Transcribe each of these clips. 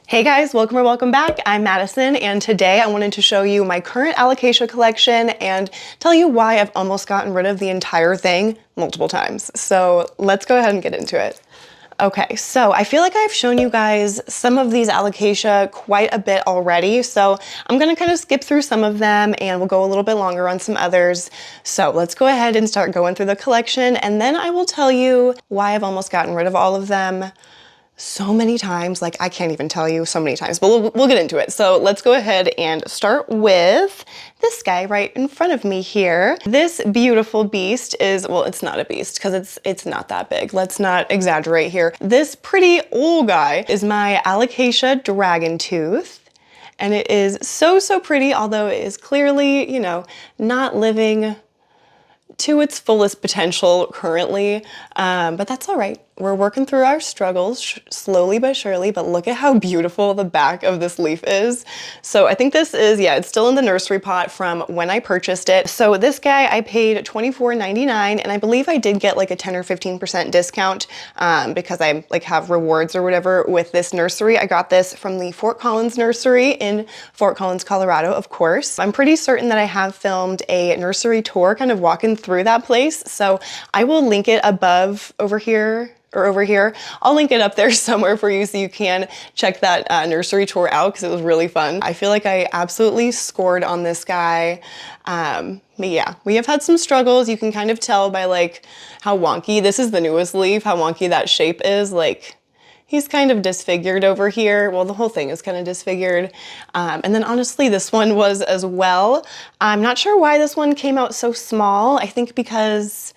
Hey guys, welcome or welcome back. I'm Madison, and today I wanted to show you my current Alocasia collection and tell you why I've almost gotten rid of the entire thing multiple times. So let's go ahead and get into it. Okay, so I feel like I've shown you guys some of these Alocasia quite a bit already, so I'm gonna kind of skip through some of them and we'll go a little bit longer on some others. So let's go ahead and start going through the collection, and then I will tell you why I've almost gotten rid of all of them so many times, like I can't even tell you so many times, but we'll get into it. So let's go ahead and start with this guy right in front of me here. This beautiful beast is, well, it's not a beast because it's not that big. Let's not exaggerate here. This pretty old guy is my Alocasia dragon tooth. And it is so pretty, although it is clearly, you know, not living to its fullest potential currently, but that's all right. We're working through our struggles slowly but surely, but look at how beautiful the back of this leaf is. So I think this is, yeah, it's still in the nursery pot from when I purchased it. So this guy, I paid $24.99, and I believe I did get like a 10 or 15% discount because I like have rewards or whatever with this nursery. I got this from the Fort Collins nursery in Fort Collins, Colorado, of course. I'm pretty certain that I have filmed a nursery tour kind of walking through that place. So I will link it above over here. I'll link it up there somewhere for you so you can check that nursery tour out because it was really fun. I feel like I absolutely scored on this guy. But yeah, we have had some struggles. You can kind of tell by like how wonky, this is the newest leaf, how wonky that shape is. Like he's kind of disfigured over here. Well, the whole thing is kind of disfigured. And then honestly, this one was as well. I'm not sure why this one came out so small. I think because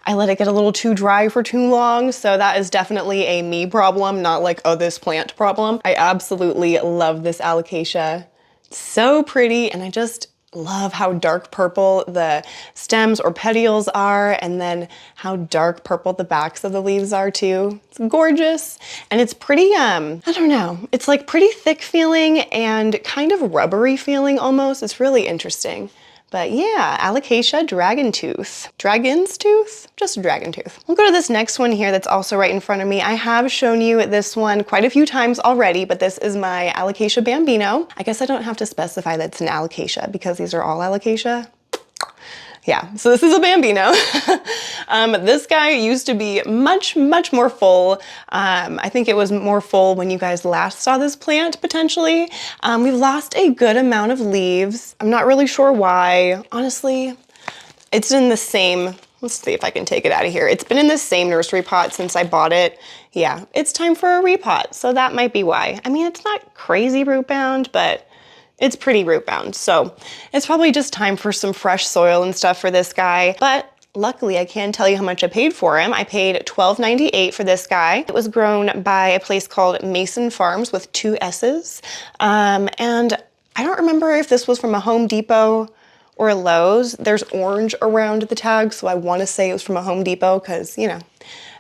I let it get a little too dry for too long, so that is definitely a me problem, not like a this plant problem. I absolutely love this Alocasia. It's so pretty, and I just love how dark purple the stems or petioles are, and then how dark purple the backs of the leaves are too. It's gorgeous, and it's pretty, I don't know, it's like pretty thick feeling and kind of rubbery feeling almost. It's really interesting. But yeah, Alocasia dragon tooth. Dragon's tooth? Just dragon tooth. We'll go to this next one here that's also right in front of me. I have shown you this one quite a few times already, but this is my Alocasia bambino. I guess I don't have to specify that it's an Alocasia because these are all Alocasia. Yeah, so this is a bambino. This guy used to be much more full. I think it was more full when you guys last saw this plant, potentially. We've lost a good amount of leaves. I'm not really sure why. Honestly, it's in the same, let's see if I can take it out of here. It's been in the same nursery pot since I bought it. Yeah, it's time for a repot, so that might be why. I mean, it's not crazy root bound, but it's pretty root bound, so it's probably just time for some fresh soil and stuff for this guy. But luckily, I can tell you how much I paid for him. I paid $12.98 for this guy. It was grown by a place called Mason Farms with 2 S's. And I don't remember if this was from a Home Depot or a Lowe's. There's orange around the tag, so I want to say it was from a Home Depot because, you know,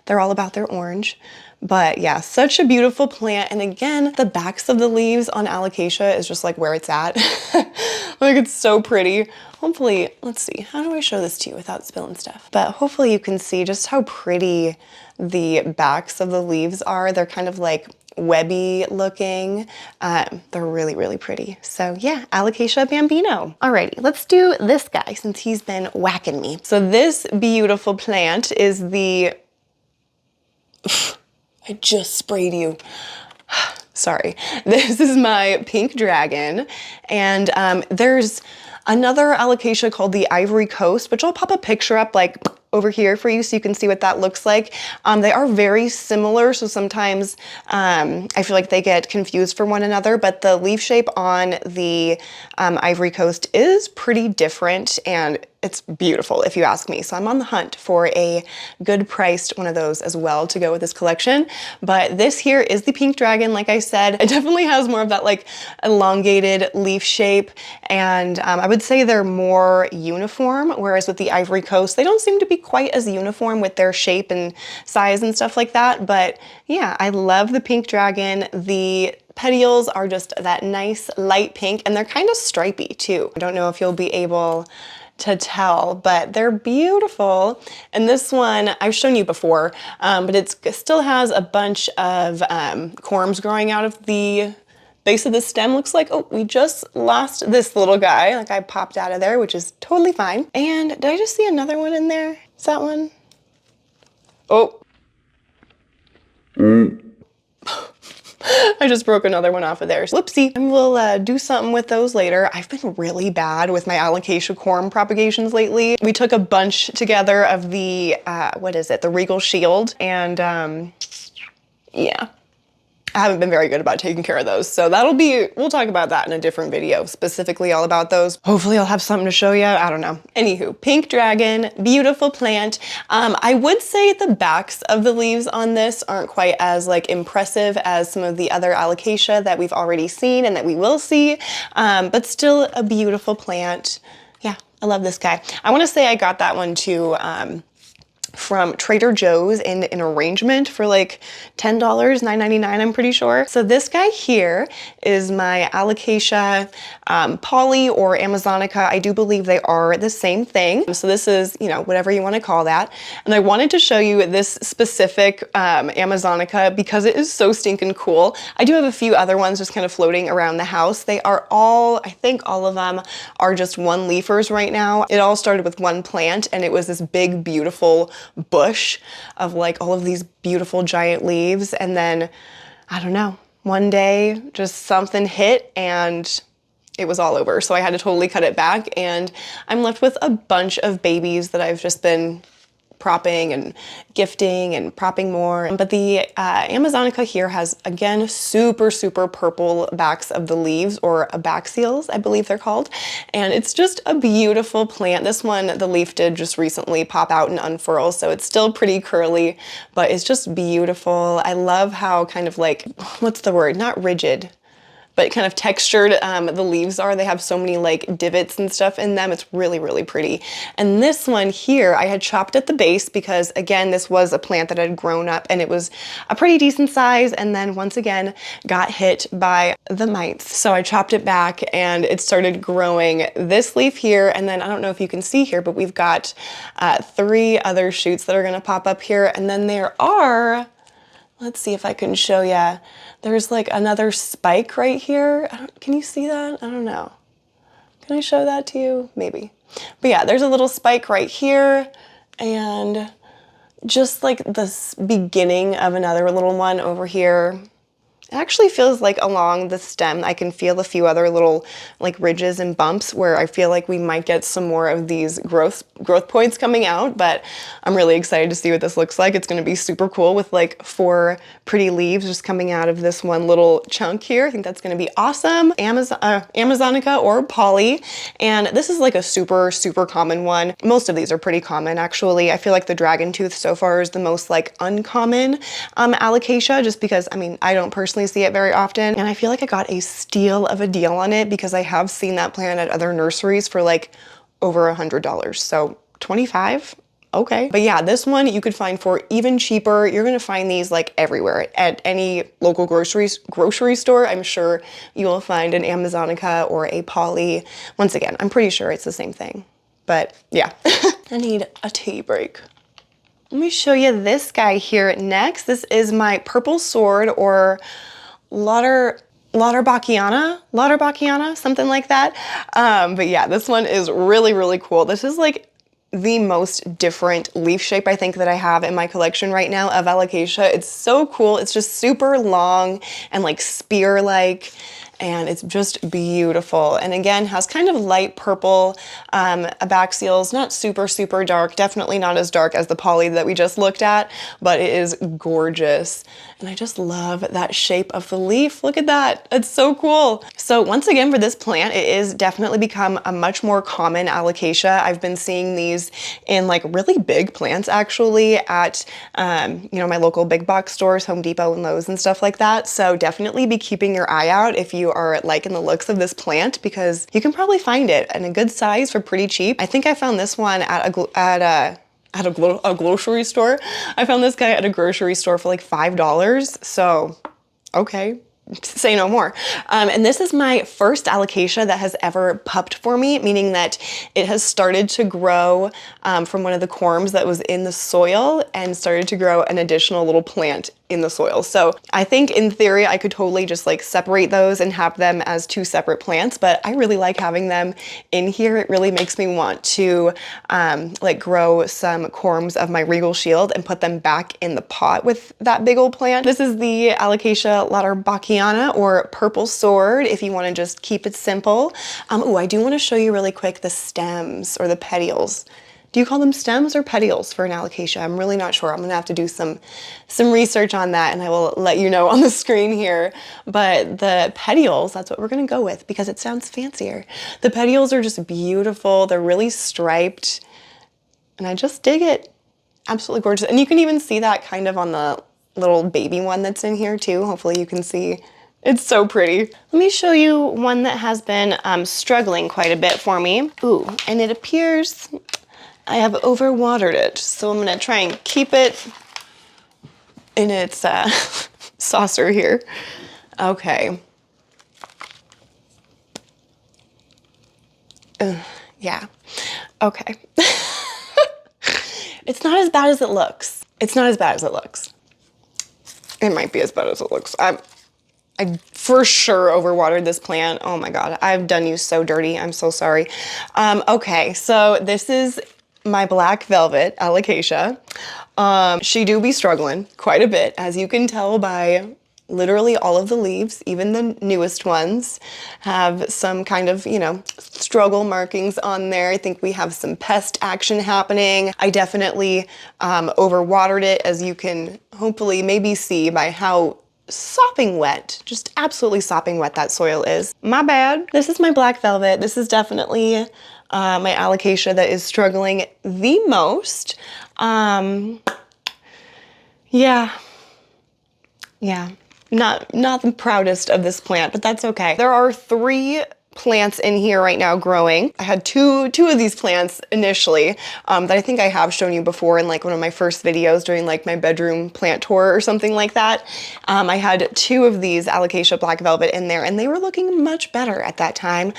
they're all about their orange. But yeah, such a beautiful plant. And again, the backs of the leaves on Alocasia is just like where it's at. Like it's so pretty. Hopefully, let's see, how do I show this to you without spilling stuff? But hopefully you can see just how pretty the backs of the leaves are. They're kind of like webby looking. They're really pretty. So yeah, Alocasia bambino. Alrighty, let's do this guy since he's been whacking me. So this beautiful plant is the, I just sprayed you. Sorry. This is my pink dragon, and there's another Alocasia called the Ivory Coast, which I'll pop a picture up like over here for you so you can see what that looks like. They are very similar, so sometimes I feel like they get confused for one another, but the leaf shape on the Ivory Coast is pretty different, and it's beautiful if you ask me. So I'm on the hunt for a good priced one of those as well to go with this collection. But this here is the pink dragon. Like I said, it definitely has more of that like elongated leaf shape. And I would say they're more uniform, whereas with the Ivory Coast, they don't seem to be quite as uniform with their shape and size and stuff like that. But yeah, I love the pink dragon. The petioles are just that nice light pink, and they're kind of stripy too. I don't know if you'll be able to tell, but they're beautiful. And this one I've shown you before, but it still has a bunch of corms growing out of the base of the stem looks like, oh, we just lost this little guy. Like I popped out of there, which is totally fine. And did I just see another one in there? Is that one? Oh. I just broke another one off of there. Whoopsie. And we'll do something with those later. I've been really bad with my alocasia corm propagations lately. We took a bunch together of the, what is it? The Regal Shield. And yeah. I haven't been very good about taking care of those. So we'll talk about that in a different video, specifically all about those. Hopefully I'll have something to show you. I don't know. Anywho, pink dragon, beautiful plant. I would say the backs of the leaves on this aren't quite as like impressive as some of the other alocasia that we've already seen and that we will see, but still a beautiful plant. Yeah, I love this guy. I want to say I got that one too, from Trader Joe's in an arrangement for like $10, $9.99, I'm pretty sure. So this guy here is my Alocasia poly or Amazonica. I do believe they are the same thing. So this is, you know, whatever you want to call that. And I wanted to show you this specific Amazonica because it is so stinking cool. I do have a few other ones just kind of floating around the house. They are all, I think all of them are just one leafers right now. It all started with one plant and it was this big, beautiful bush of like all of these beautiful giant leaves, and then I don't know, one day just something hit and it was all over, so I had to totally cut it back and I'm left with a bunch of babies that I've just been propping and gifting and propping more. But the Amazonica here has, again, super, super purple backs of the leaves, or abaxials, I believe they're called. And it's just a beautiful plant. This one, the leaf did just recently pop out and unfurl, so it's still pretty curly, but it's just beautiful. I love how kind of like, what's the word? Not rigid, but kind of textured the leaves are. They have so many like divots and stuff in them. It's really, really pretty. And this one here, I had chopped at the base because again, this was a plant that had grown up and it was a pretty decent size, and then once again got hit by the mites. So I chopped it back and it started growing this leaf here. And then I don't know if you can see here, but we've got 3 other shoots that are gonna pop up here. And then there are, let's see if I can show you. There's like another spike right here. Can you see that? I don't know. Can I show that to you? Maybe. But yeah, there's a little spike right here and just like the beginning of another little one over here. It actually feels like along the stem, I can feel a few other little like ridges and bumps where I feel like we might get some more of these growth points coming out, but I'm really excited to see what this looks like. It's gonna be super cool with like 4 pretty leaves just coming out of this one little chunk here. I think that's gonna be awesome. Amazonica or poly, and this is like a super, super common one. Most of these are pretty common actually. I feel like the dragon tooth so far is the most like uncommon alocasia, just because, I mean, I don't personally see it very often, and I feel like I got a steal of a deal on it because I have seen that plant at other nurseries for like over $100. So 25, okay. But yeah, this one you could find for even cheaper. You're gonna find these like everywhere at any local grocery store. I'm sure you will find an Amazonica or a poly. Once again, I'm pretty sure it's the same thing, but yeah. I need a tea break. Let me show you this guy here next. This is my purple sword, or Lauterbachia, something like that. But yeah, this one is really, really cool. This is like the most different leaf shape I think that I have in my collection right now of alocasia. It's so cool. It's just super long and like spear-like, and it's just beautiful. And again, has kind of light purple abaxials, not super, super dark, definitely not as dark as the poly that we just looked at, but it is gorgeous. And I just love that shape of the leaf. Look at that, it's so cool. So once again, for this plant, it is definitely become a much more common alocasia. I've been seeing these in like really big plants actually at, you know, my local big box stores, Home Depot and Lowe's and stuff like that. So definitely be keeping your eye out if you are liking the looks of this plant, because you can probably find it in a good size for pretty cheap. I think I found this one at a grocery store. I found this guy at a grocery store for like $5. So, okay. Say no more. And this is my first alocasia that has ever pupped for me, meaning that it has started to grow from one of the corms that was in the soil and started to grow an additional little plant in the soil. So I think in theory, I could totally just like separate those and have them as two separate plants, but I really like having them in here. It really makes me want to like grow some corms of my Regal shield and put them back in the pot with that big old plant. This is the Alocasia lauterbachii, or purple sword, if you want to just keep it simple. Oh, I do want to show you really quick the stems or the petioles. Do you call them stems or petioles for an alocasia? I'm really not sure. I'm gonna have to do some research on that, and I will let you know on the screen here. But the petioles, that's what we're gonna go with because it sounds fancier. The petioles are just beautiful. They're really striped, and I just dig it. Absolutely gorgeous. And you can even see that kind of on the little baby one that's in here too. Hopefully you can see. It's so pretty. Let me show you one that has been struggling quite a bit for me. Ooh, and it appears I have overwatered it, so I'm gonna try and keep it in its saucer here. Okay. Yeah, okay. It's not as bad as it looks. It's not as bad as it looks. It might be as bad as it looks. I for sure overwatered this plant. Oh my God, I've done you so dirty. I'm so sorry. Okay, so this is my black velvet alocasia. She do be struggling quite a bit, as you can tell by literally all of the leaves. Even the newest ones have some kind of, you know, struggle markings on there. I think we have some pest action happening. I definitely overwatered it, as you can hopefully maybe see by how sopping wet, just absolutely sopping wet that soil is. My bad. This is my black velvet. This is definitely my alocasia that is struggling the most. Yeah, not the proudest of this plant, but that's okay. There are 3 plants in here right now growing. I had two of these plants initially that I think I have shown you before in like one of my first videos during like my bedroom plant tour or something like that. I had 2 of these alocasia black velvet in there, and they were looking much better at that time.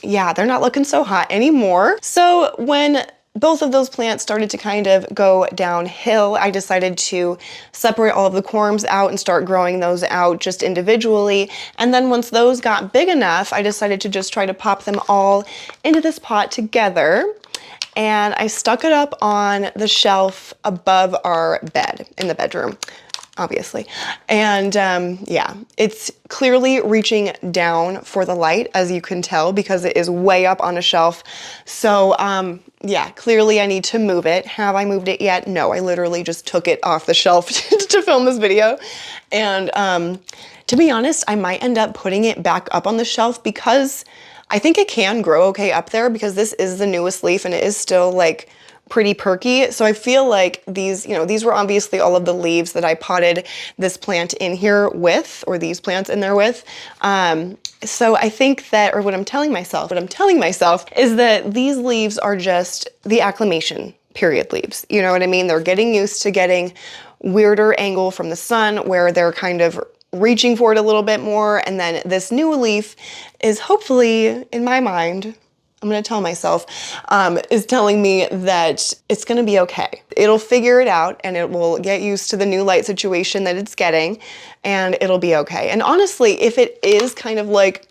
Yeah, they're not looking so hot anymore. So when both of those plants started to kind of go downhill, I decided to separate all of the corms out and start growing those out just individually. And then once those got big enough, I decided to just try to pop them all into this pot together. And I stuck it up on the shelf above our bed in the bedroom, obviously. And yeah, it's clearly reaching down for the light, as you can tell, because it is way up on a shelf. So yeah, clearly I need to move it. Have I moved it yet? No, I literally just took it off the shelf to film this video. And to be honest, I might end up putting it back up on the shelf because I think it can grow okay up there, because this is the newest leaf and it is still like pretty perky. So I feel like these, you know, these were obviously all of the leaves that I potted this plant in here with, or these plants in there with. So I think that, or what I'm telling myself is that these leaves are just the acclimation period leaves. You know what I mean? They're getting used to getting weirder angle from the sun where they're kind of reaching for it a little bit more. And then this new leaf is hopefully, in my mind, I'm gonna tell myself, is telling me that it's gonna be okay. It'll figure it out and it will get used to the new light situation that it's getting, and it'll be okay. And honestly, if it is kind of like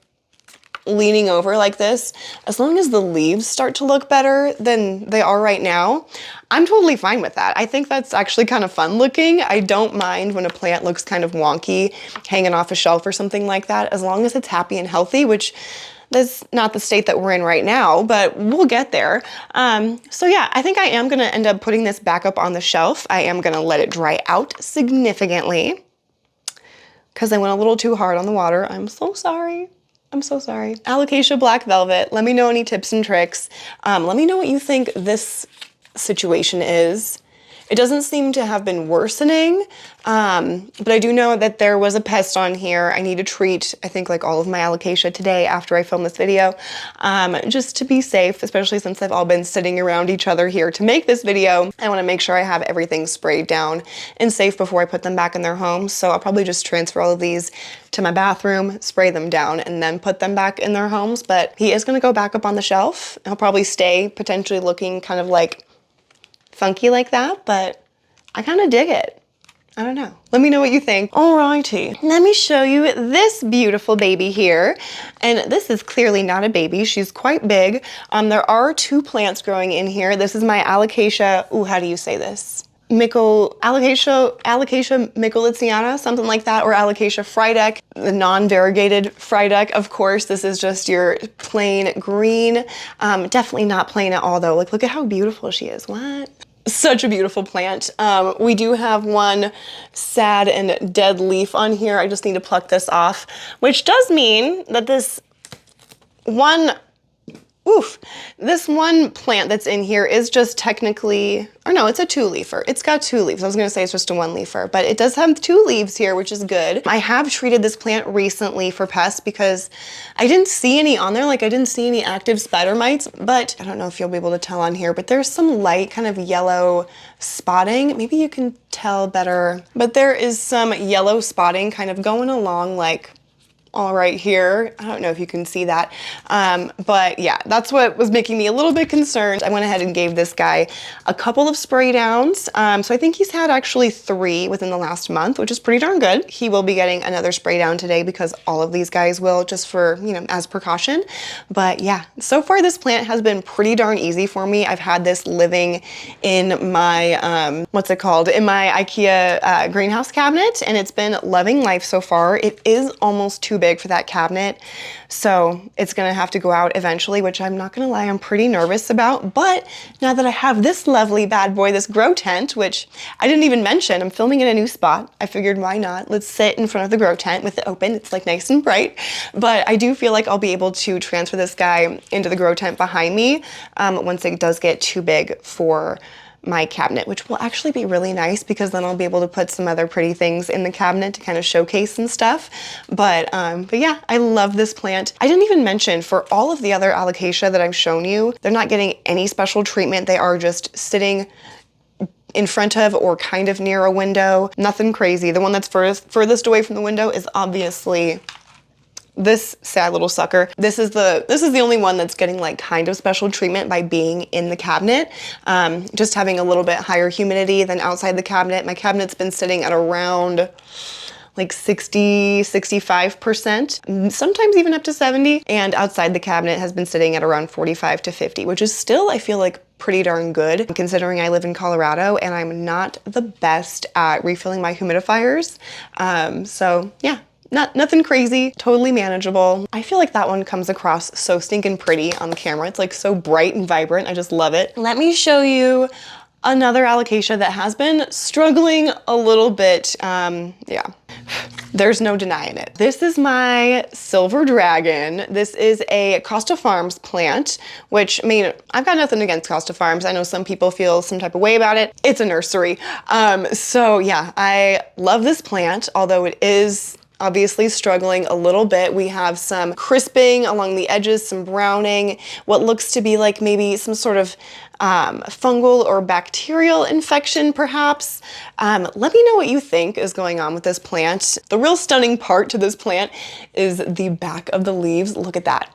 leaning over like this, as long as the leaves start to look better than they are right now, I'm totally fine with that. I think that's actually kind of fun looking. I don't mind when a plant looks kind of wonky hanging off a shelf or something like that, as long as it's happy and healthy, which that's not the state that we're in right now, but we'll get there. So yeah, I think I am gonna end up putting this back up on the shelf. I am gonna let it dry out significantly because I went a little too hard on the water. I'm so sorry. I'm so sorry. Alocasia black velvet, let me know any tips and tricks. Let me know what you think this situation is. It doesn't seem to have been worsening, but I do know that there was a pest on here. I need to treat, I think, like all of my alocasia today after I film this video, just to be safe, especially since they've all been sitting around each other here to make this video. I wanna make sure I have everything sprayed down and safe before I put them back in their homes. So I'll probably just transfer all of these to my bathroom, spray them down, and then put them back in their homes. But he is gonna go back up on the shelf. He'll probably stay potentially looking kind of like funky like that, but I kind of dig it. I don't know. Let me know what you think. Alrighty, let me show you this beautiful baby here. And this is clearly not a baby. She's quite big. There are 2 plants growing in here. This is my Alocasia, ooh, how do you say this? Alocasia microlitziana, something like that, or Alocasia frydek, the non-variegated frydek, of course. This is just your plain green. Definitely not plain at all though. Like, look at how beautiful she is. What? Such a beautiful plant. We do have one sad and dead leaf on here. I just need to pluck this off, which does mean that this one plant that's in here is just technically, or no, it's a 2-leafer. It's got 2 leaves. I was gonna say it's just a 1-leafer, but it does have 2 leaves here, which is good. I have treated this plant recently for pests because I didn't see any on there. Like, I didn't see any active spider mites, but I don't know if you'll be able to tell on here, but there's some light kind of yellow spotting. Maybe you can tell better, but there is some yellow spotting kind of going along like all right here. I don't know if you can see that, but yeah, that's what was making me a little bit concerned. I went ahead and gave this guy a couple of spray downs. So I think he's had actually 3 within the last month, which is pretty darn good. He will be getting another spray down today because all of these guys will, just for, you know, as precaution. But yeah, so far this plant has been pretty darn easy for me. I've had this living in my, what's it called? In my IKEA greenhouse cabinet, and it's been loving life so far. It is almost too big for that cabinet, so it's gonna have to go out eventually, which I'm not gonna lie, I'm pretty nervous about. But now that I have this lovely bad boy, this grow tent, which I didn't even mention, I'm filming in a new spot. I figured, why not? Let's sit in front of the grow tent with it open. It's like nice and bright. But I do feel like I'll be able to transfer this guy into the grow tent behind me once it does get too big for my cabinet, which will actually be really nice because then I'll be able to put some other pretty things in the cabinet to kind of showcase and stuff. But yeah, I love this plant. I didn't even mention, for all of the other Alocasia that I've shown you, they're not getting any special treatment. They are just sitting in front of or kind of near a window. Nothing crazy. The one that's furthest away from the window is obviously this sad little sucker. This is the only one that's getting like kind of special treatment by being in the cabinet, just having a little bit higher humidity than outside the cabinet. My cabinet's been sitting at around like 60-65%, sometimes even up to 70, and outside the cabinet has been sitting at around 45 to 50, which is still, I feel like, pretty darn good considering I live in Colorado and I'm not the best at refilling my humidifiers. So yeah, nothing crazy, totally manageable. I feel like that one comes across so stinking pretty on the camera. It's like so bright and vibrant. I just love it. Let me show you another Alocasia that has been struggling a little bit. Yeah, there's no denying it. This is my silver dragon. This is a Costa Farms plant, which, I mean, I've got nothing against Costa Farms. I know some people feel some type of way about it. It's a nursery. So yeah, I love this plant, although it is obviously struggling a little bit. We have some crisping along the edges, some browning, what looks to be like maybe some sort of fungal or bacterial infection perhaps. Let me know what you think is going on with this plant. The real stunning part to this plant is the back of the leaves. Look at that.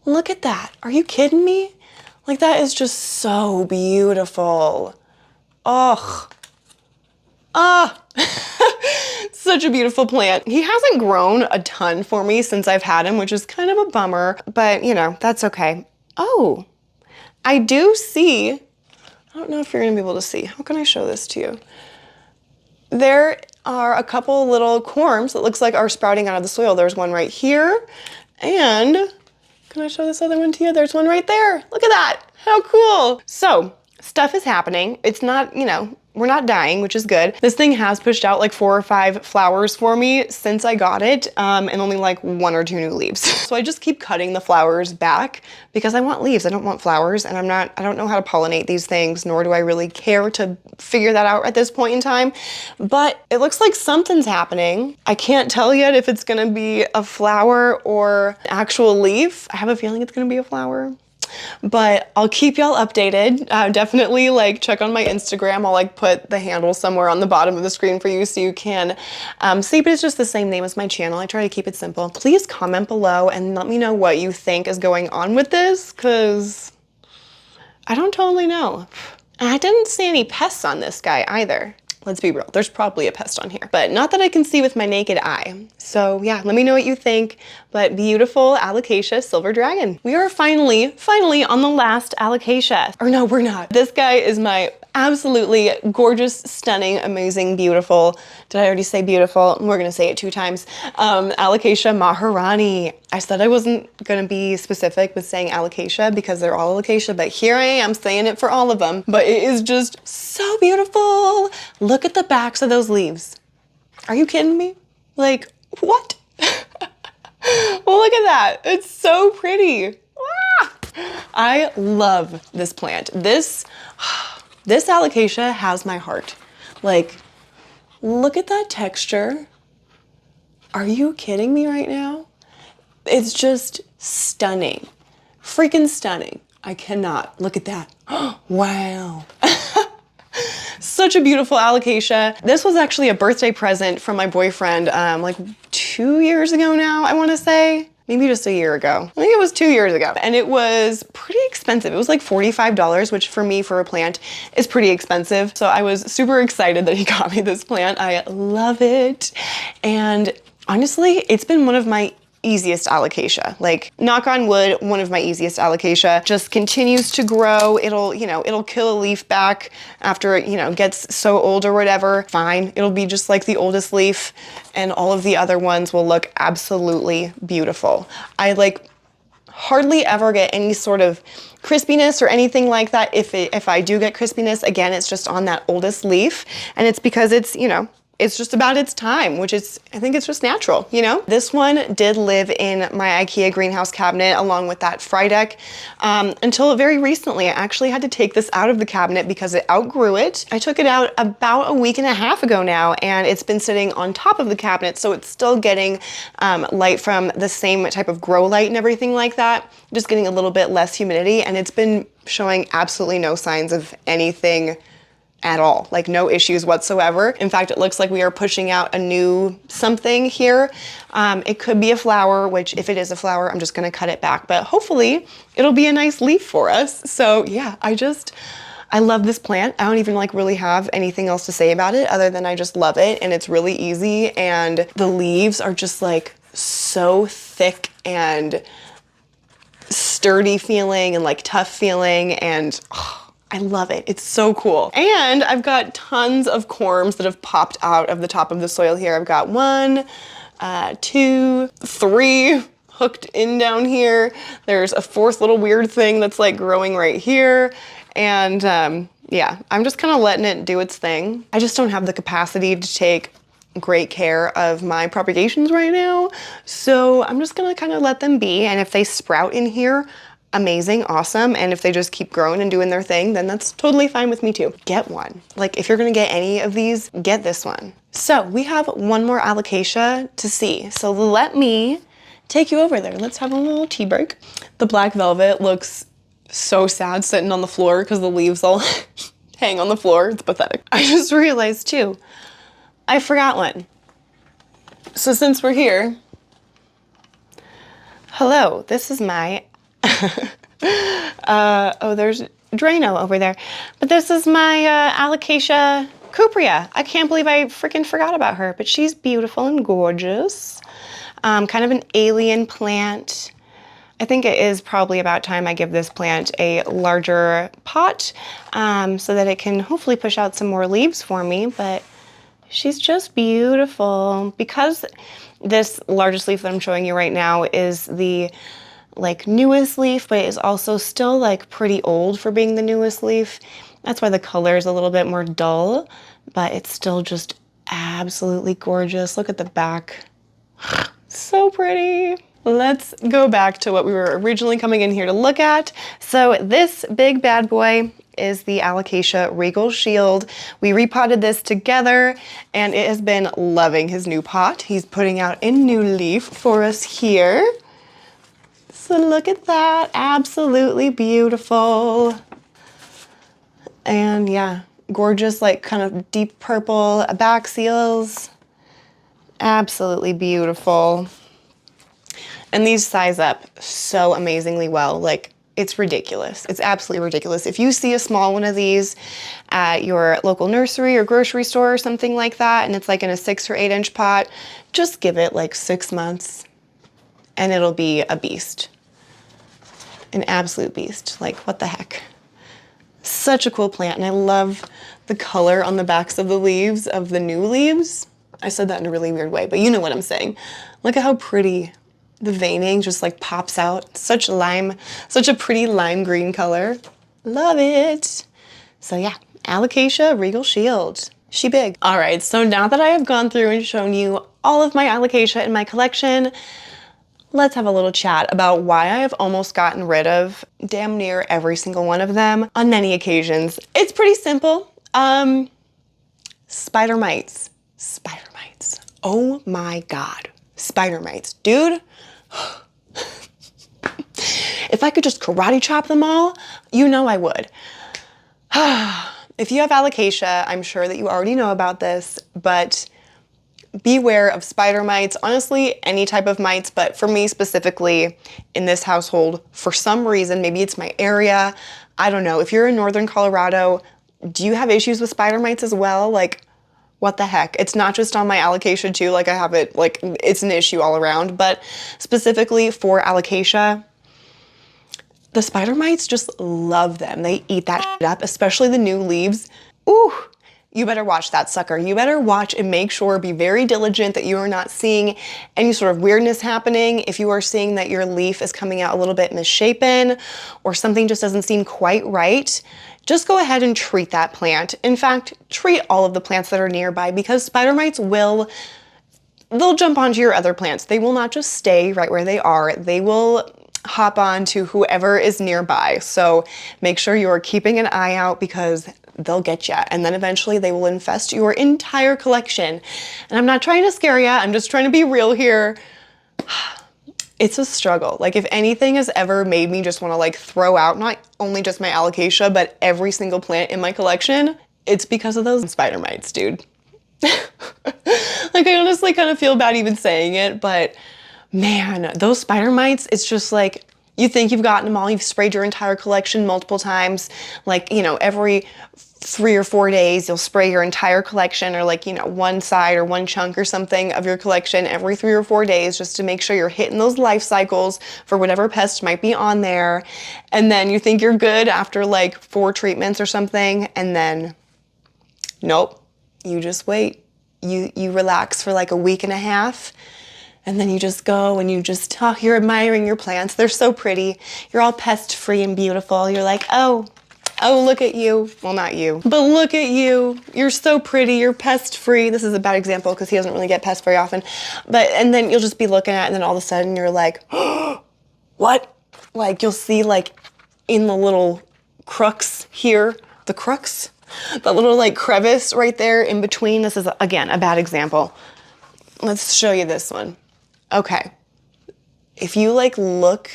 Look at that. Are you kidding me? Like, that is just so beautiful. Oh. Ah. Such a beautiful plant. He hasn't grown a ton for me since I've had him, which is kind of a bummer, but you know, that's okay. Oh, I do see, I don't know if you're gonna be able to see. How can I show this to you? There are a couple little corms that looks like are sprouting out of the soil. There's one right here, and can I show this other one to you? There's one right there. Look at that, how cool. So, stuff is happening. It's not, you know, we're not dying, which is good. This thing has pushed out like 4 or 5 flowers for me since I got it, and only like 1 or 2 new leaves. So I just keep cutting the flowers back because I want leaves, I don't want flowers, and I don't know how to pollinate these things, nor do I really care to figure that out at this point in time. But it looks like something's happening. I can't tell yet if it's gonna be a flower or an actual leaf. I have a feeling it's gonna be a flower. But I'll keep y'all updated. Definitely like check on my Instagram. I'll like put the handle somewhere on the bottom of the screen for you so you can see, but it's just the same name as my channel. I try to keep it simple. Please comment below and let me know what you think is going on with this, because I don't totally know. And I didn't see any pests on this guy either. let's be real, there's probably a pest on here, but not that I can see with my naked eye. So yeah, let me know what you think. But beautiful Alocasia Silver Dragon. We are finally on the last Alocasia. Or no, we're not. This guy is my absolutely gorgeous, stunning, amazing, beautiful. Did I already say beautiful? We're gonna say it 2 times. Alocasia Maharani. I said I wasn't gonna be specific with saying Alocasia because they're all Alocasia, but here I am saying it for all of them. But it is just so beautiful. Look at the backs of those leaves. Are you kidding me? Like, what? Well, look at that. It's so pretty. Ah! I love this plant. This Alocasia has my heart. Like, look at that texture. Are you kidding me right now? It's just stunning. Freaking stunning. I cannot. Look at that. Wow. Such a beautiful Alocasia. This was actually a birthday present from my boyfriend like 2 years ago now, I want to say. Maybe just a year ago. I think it was 2 years ago. And it was pretty expensive. It was like $45, which for me, for a plant, is pretty expensive. So I was super excited that he got me this plant. I love it. And honestly, it's been one of my easiest Alocasia. Like, knock on wood, one of my easiest Alocasia. Just continues to grow. It'll, you know, it'll kill a leaf back after it, you know, gets so old or whatever. Fine. It'll be just like the oldest leaf, and all of the other ones will look absolutely beautiful. I like hardly ever get any sort of crispiness or anything like that. If I do get crispiness, again, it's just on that oldest leaf, and it's because it's, you know, it's just about its time, which is, I think it's just natural, you know? This one did live in my IKEA greenhouse cabinet along with that frydek until very recently. I actually had to take this out of the cabinet because it outgrew it. I took it out about a week and a half ago now, and it's been sitting on top of the cabinet, so it's still getting light from the same type of grow light and everything like that, just getting a little bit less humidity, and it's been showing absolutely no signs of anything at all, like no issues whatsoever. In fact, it looks like we are pushing out a new something here. It could be a flower, which if it is a flower, I'm just gonna cut it back, but hopefully it'll be a nice leaf for us. So yeah, I love this plant. I don't even like really have anything else to say about it other than I just love it, and it's really easy, and the leaves are just like so thick and sturdy feeling and like tough feeling, and I love it. It's so cool. And I've got tons of corms that have popped out of the top of the soil here. I've got 1, 2, 3 hooked in down here. There's a 4th little weird thing that's like growing right here. And yeah, I'm just kind of letting it do its thing. I just don't have the capacity to take great care of my propagations right now. So I'm just gonna kind of let them be. And if they sprout in here, amazing, awesome. And if they just keep growing and doing their thing, then that's totally fine with me too. Get one. Like, if you're gonna get any of these, get this one. So we have one more Alocasia to see. So let me take you over there. Let's have a little tea break. The black velvet looks so sad sitting on the floor because the leaves all hang on the floor. It's pathetic. I just realized too, I forgot one. So since we're here, hello, this is my oh, there's Drano over there. But this is my Alocasia cuprea. I can't believe I freaking forgot about her, but she's beautiful and gorgeous. Kind of an alien plant. I think it is probably about time I give this plant a larger pot so that it can hopefully push out some more leaves for me, but she's just beautiful. Because this largest leaf that I'm showing you right now is the like newest leaf, but it is also still like pretty old for being the newest leaf. That's why the color is a little bit more dull, but it's still just absolutely gorgeous. Look at the back. So pretty. Let's go back to what we were originally coming in here to look at. So this big bad boy is the Alocasia Regal Shield. We repotted this together, and it has been loving his new pot. He's putting out a new leaf for us here. So look at that, absolutely beautiful. And yeah, gorgeous, like kind of deep purple abaxials. Absolutely beautiful. And these size up so amazingly well. Like, It's ridiculous. It's absolutely ridiculous. If you see a small one of these at your local nursery or grocery store or something like that, and it's like in a 6 or 8 inch pot, just give it like 6 months and it'll be a beast. An absolute beast. Like, what the heck? Such a cool plant, and I love the color on the backs of the leaves, of the new leaves. I said that in a really weird way, but you know what I'm saying. Look at how pretty the veining just like pops out. Such a pretty lime green color. Love it. So yeah, Alocasia Regal Shield. She big. All right, so now that I have gone through and shown you all of my Alocasia in my collection, let's have a little chat about why I have almost gotten rid of damn near every single one of them on many occasions. It's pretty simple. Spider mites. Spider mites. Oh my God. Spider mites. Dude. If I could just karate chop them all, you know I would. If you have alocasia, I'm sure that you already know about this, but beware of spider mites. Honestly, any type of mites, but for me specifically in this household, for some reason, maybe it's my area, I don't know. If you're in northern Colorado, do you have issues with spider mites as well? Like, what the heck? It's not just on my alocasia too, like I have it, like it's an issue all around, but specifically for alocasia, the spider mites just love them. They eat that shit up, especially the new leaves. Ooh, you better watch that sucker. You better watch and make sure, be very diligent that you are not seeing any sort of weirdness happening. If you are seeing that your leaf is coming out a little bit misshapen or something just doesn't seem quite right, just go ahead and treat that plant. In fact, treat all of the plants that are nearby, because spider mites they'll jump onto your other plants. They will not just stay right where they are. They will hop on to whoever is nearby. So make sure you are keeping an eye out, because they'll get you. And then eventually they will infest your entire collection. And I'm not trying to scare you. I'm just trying to be real here. It's a struggle. Like, if anything has ever made me just want to like throw out not only just my alocasia, but every single plant in my collection, it's because of those spider mites, dude. Like, I honestly kind of feel bad even saying it, but man, those spider mites, it's just like, you think you've gotten them all, you've sprayed your entire collection multiple times, like, you know, every 3 or 4 days, you'll spray your entire collection, or like, you know, one side or one chunk or something of your collection every 3 or 4 days, just to make sure you're hitting those life cycles for whatever pest might be on there. And then you think you're good after like 4 treatments or something, and then nope, you just wait. You relax for like a week and a half, and then you just go and you just, oh, you're admiring your plants. They're so pretty. You're all pest free and beautiful. You're like, oh, look at you. Well, not you, but look at you. You're so pretty. You're pest free. This is a bad example because he doesn't really get pests very often. And then you'll just be looking at it, and then all of a sudden you're like, oh, what? Like, you'll see like in the little crux here, the crux, the little like crevice right there in between. This is, again, a bad example. Let's show you this one. Okay, if you like look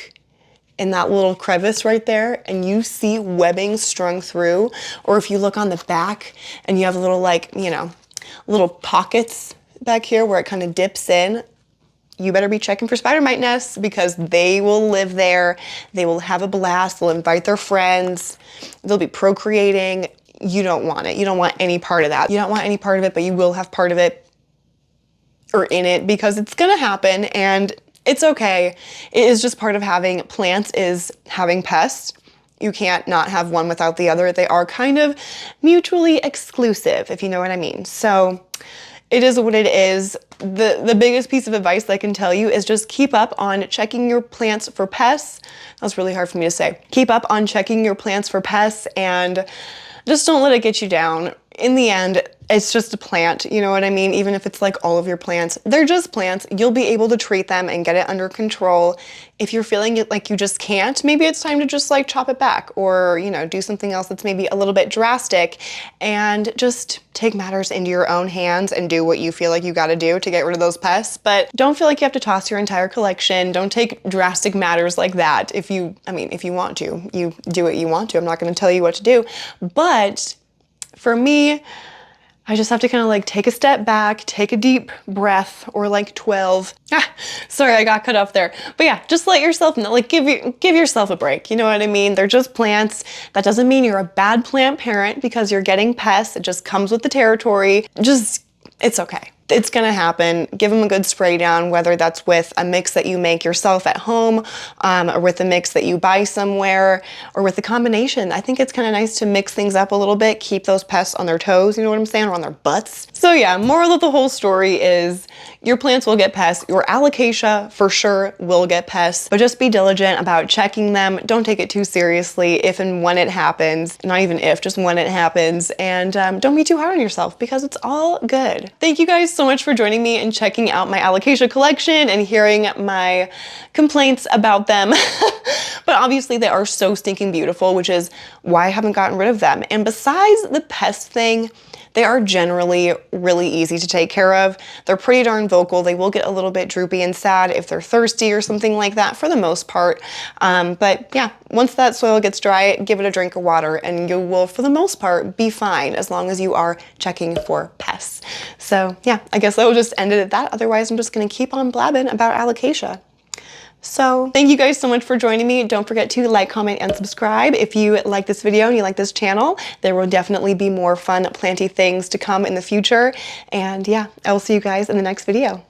in that little crevice right there and you see webbing strung through, or if you look on the back and you have little like, you know, little pockets back here where it kind of dips in, you better be checking for spider mite nests, because they will live there. They will have a blast. They'll invite their friends. They'll be procreating. You don't want it. You don't want any part of that. You don't want any part of it, but you will have part of it or in it, because it's gonna happen, and it's okay. It is just part of having plants, is having pests. You can't not have one without the other. They are kind of mutually exclusive, if you know what I mean. So it is what it is. The biggest piece of advice I can tell you is just keep up on checking your plants for pests. That was really hard for me to say. Keep up on checking your plants for pests, and just don't let it get you down. In the end, it's just a plant, you know what I mean? Even if it's like all of your plants, they're just plants. You'll be able to treat them and get it under control. If you're feeling it like you just can't, maybe it's time to just like chop it back, or, you know, do something else that's maybe a little bit drastic, and just take matters into your own hands and do what you feel like you got to do to get rid of those pests. But don't feel like you have to toss your entire collection. Don't take drastic matters like that. If you want to, you do what you want to. I'm not going to tell you what to do. But for me, I just have to kind of like take a step back, take a deep breath, or like 12. Sorry, I got cut off there. But yeah, just let yourself know, like give yourself a break. You know what I mean? They're just plants. That doesn't mean you're a bad plant parent because you're getting pests. It just comes with the territory. It's okay. It's gonna happen. Give them a good spray down, whether that's with a mix that you make yourself at home, or with a mix that you buy somewhere, or with a combination. I think it's kind of nice to mix things up a little bit, keep those pests on their toes, you know what I'm saying, or on their butts. So yeah, moral of the whole story is your plants will get pests. Your alocasia for sure will get pests, but just be diligent about checking them. Don't take it too seriously if and when it happens. Not even if, just when it happens. And don't be too hard on yourself because it's all good. Thank you guys so much for joining me and checking out my alocasia collection and hearing my complaints about them. But obviously they are so stinking beautiful, which is why I haven't gotten rid of them. And besides the pest thing, they are generally really easy to take care of. They're pretty darn vocal. They will get a little bit droopy and sad if they're thirsty or something like that for the most part. But yeah, once that soil gets dry, give it a drink of water and you will, for the most part, be fine as long as you are checking for pests. So yeah, I guess I will just end it at that. Otherwise, I'm just gonna keep on blabbing about alocasia. So thank you guys so much for joining me. Don't forget to like, comment, and subscribe. If you like this video and you like this channel, there will definitely be more fun planty things to come in the future. And yeah, I will see you guys in the next video.